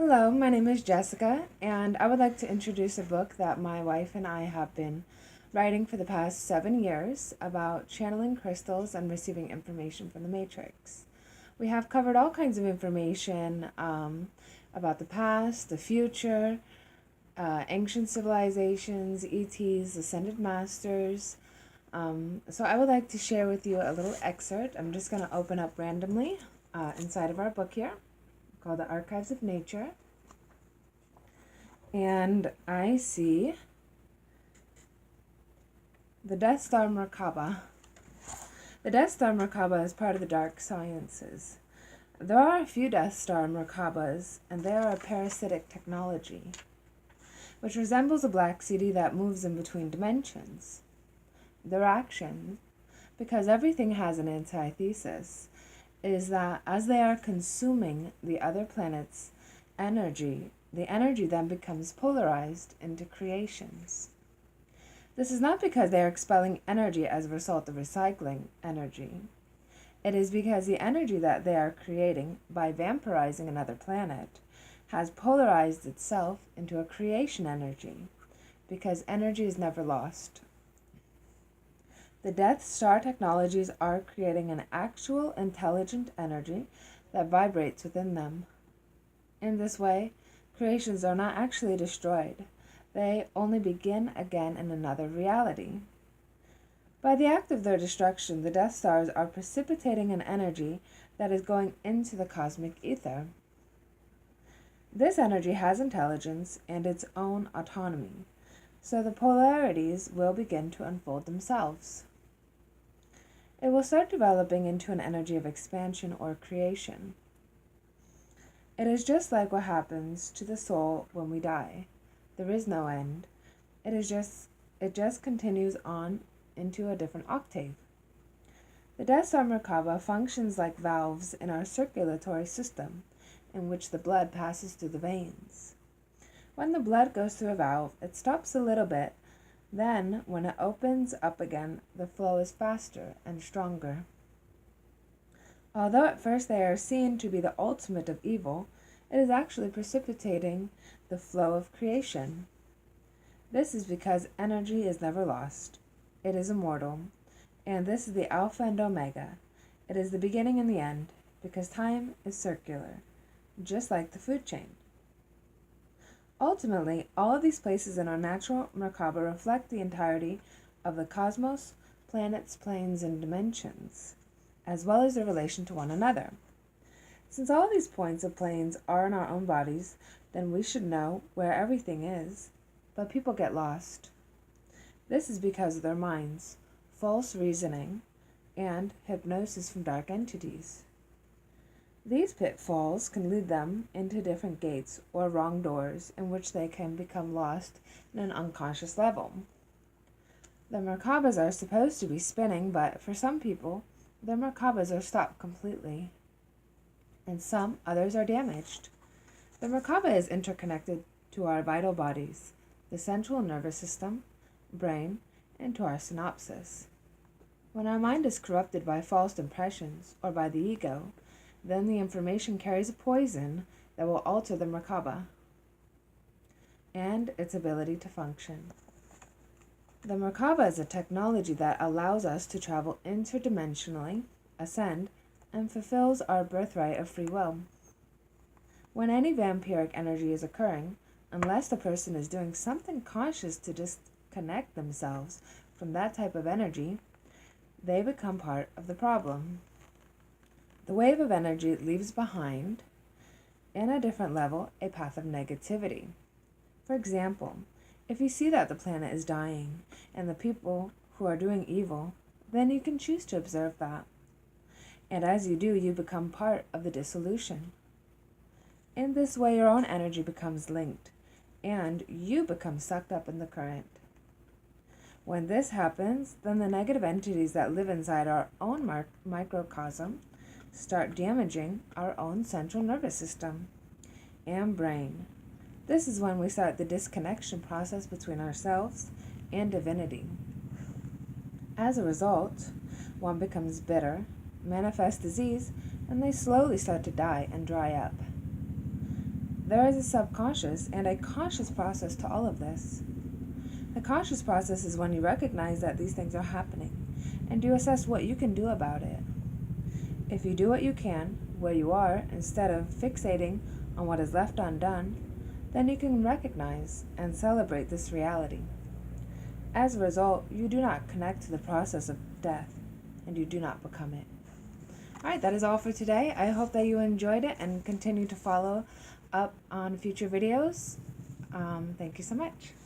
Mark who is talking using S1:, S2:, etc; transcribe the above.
S1: Hello, my name is Jessica, and I would like to introduce a book that my wife and I have been writing for the past 7 years about channeling crystals and receiving information from the Matrix. We have covered all kinds of information about the past, the future, ancient civilizations, ETs, ascended masters. So I would like to share with you a little excerpt. I'm just going to open up randomly inside of our book here, called The Archives of Nature. And I see the Death Star merkabah. The Death Star merkabah is part of the dark sciences. There are a few Death Star merkabahs, and they are a parasitic technology, which resembles a black city that moves in between dimensions. Their action, because everything has an antithesis, is that as they are consuming the other planet's energy, the energy then becomes polarized into creations. This is not because they are expelling energy as a result of recycling energy. It is because the energy that they are creating by vampirizing another planet has polarized itself into a creation energy, because energy is never lost. The Death Star technologies are creating an actual intelligent energy that vibrates within them. In this way, creations are not actually destroyed. They only begin again in another reality. By the act of their destruction, the Death Stars are precipitating an energy that is going into the cosmic ether. This energy has intelligence and its own autonomy, so the polarities will begin to unfold themselves. It will start developing into an energy of expansion or creation. It is just like what happens to the soul when we die. There is no end. It just continues on into a different octave. The Death Star merkabah functions like valves in our circulatory system, in which the blood passes through the veins. When the blood goes through a valve, it stops a little bit. Then, when it opens up again, the flow is faster and stronger. Although at first they are seen to be the ultimate of evil, it is actually precipitating the flow of creation. This is because energy is never lost. It is immortal. And this is the Alpha and Omega. It is the beginning and the end, because time is circular, just like the food chain. Ultimately, all of these places in our natural merkabah reflect the entirety of the cosmos, planets, planes, and dimensions, as well as their relation to one another. Since all these points of planes are in our own bodies, then we should know where everything is, but people get lost. This is because of their minds, false reasoning, and hypnosis from dark entities. These pitfalls can lead them into different gates or wrong doors in which they can become lost in an unconscious level. The merkabahs are supposed to be spinning, but for some people, the merkabahs are stopped completely. And some others are damaged. The merkabah is interconnected to our vital bodies, the central nervous system, brain, and to our synapses. When our mind is corrupted by false impressions or by the ego, then the information carries a poison that will alter the merkabah and its ability to function. The merkabah is a technology that allows us to travel interdimensionally, ascend, and fulfills our birthright of free will. When any vampiric energy is occurring, unless the person is doing something conscious to disconnect themselves from that type of energy, they become part of the problem. The wave of energy leaves behind, in a different level, a path of negativity. For example, if you see that the planet is dying and the people who are doing evil, then you can choose to observe that. And as you do, you become part of the dissolution. In this way, your own energy becomes linked, and you become sucked up in the current. When this happens, then the negative entities that live inside our own microcosm start damaging our own central nervous system and brain. This is when we start the disconnection process between ourselves and divinity. As a result, one becomes bitter, manifests disease, and they slowly start to die and dry up. there is a subconscious and a conscious process to all of this. The conscious process is when you recognize that these things are happening and you assess what you can do about it. If you do what you can, where you are, instead of fixating on what is left undone, then you can recognize and celebrate this reality. As a result, you do not connect to the process of death, and you do not become it. Alright, that is all for today. I hope that you enjoyed it and continue to follow up on future videos. Thank you so much.